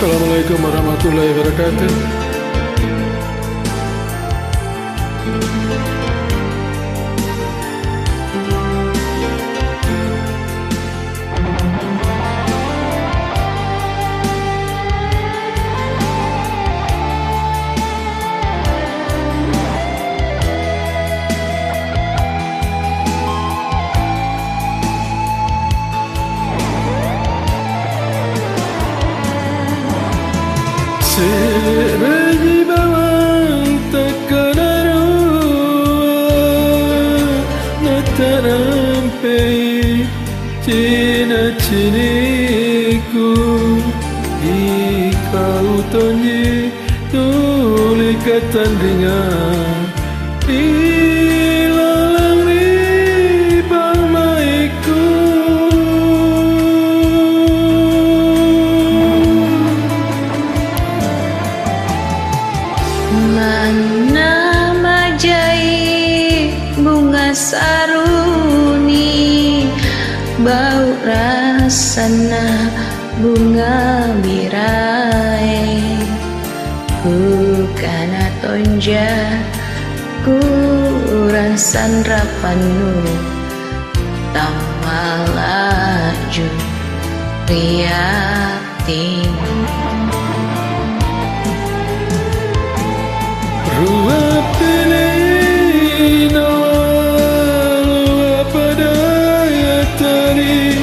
Assalamualaikum warahmatullahi wabarakatuh. Seragi bawang tekanan natarampai cina-ciniku ikau tonji tuli katandingan ilalang ribang maiku. Mana majai bunga saruni, bau rasana bunga birai. Kana tonja kurang sandrapanu, tamalaju prihatin. Ruah pilih nawa pada tari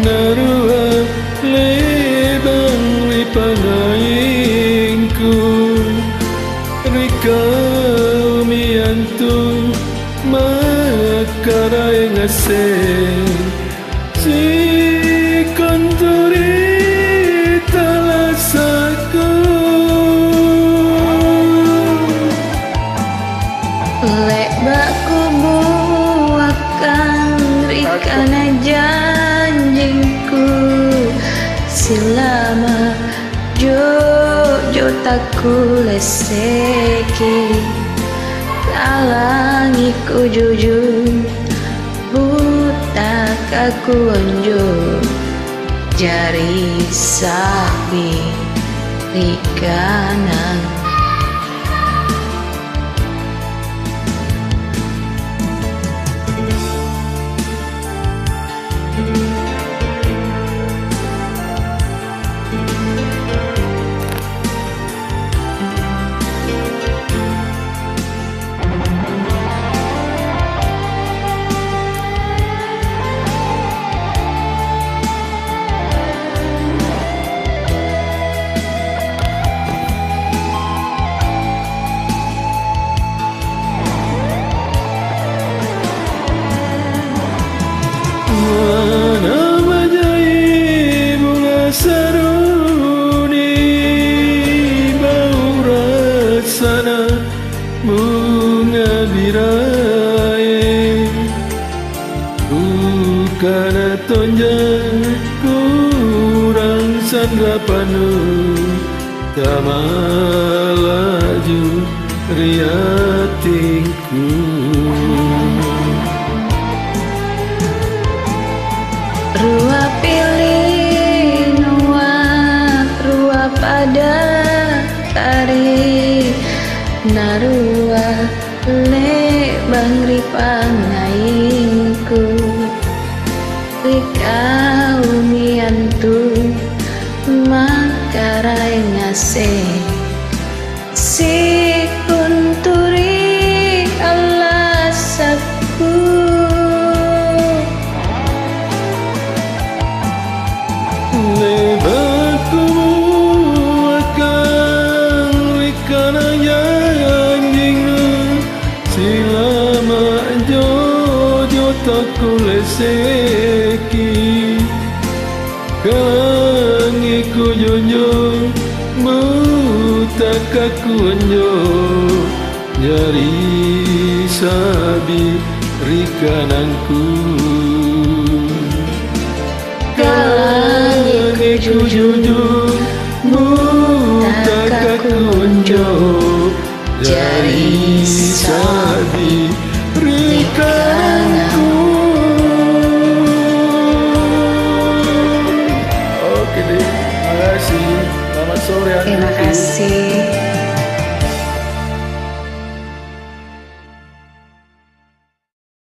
naruah lebang lipangaingku rikau miantu makarai ngasih si konturi talasaku. Lek baku buakan rikana janjingku, silama jojo taku leseki, talangiku jujur buta kaku anjo, jari sabi rikanan. Mana majai bunga saruni, bau rasana bunga birai. Kana tonjang kurang sandrapanu, tamalaju riatinku. Ruah pilih nuak, ruah pada tari naruah lebang ripangaingku rikau miantu makarai ngasih si kunturi alasaku. Lebaku akan rikana janjingmu, silama jojo taku leseki, kangiku jojo buta kaku anjo, jari sabi rikananku. Jujur buta kakunjo, jari sabi rikanku. Oke deh, makasih. Selamat sore. Terima kasih.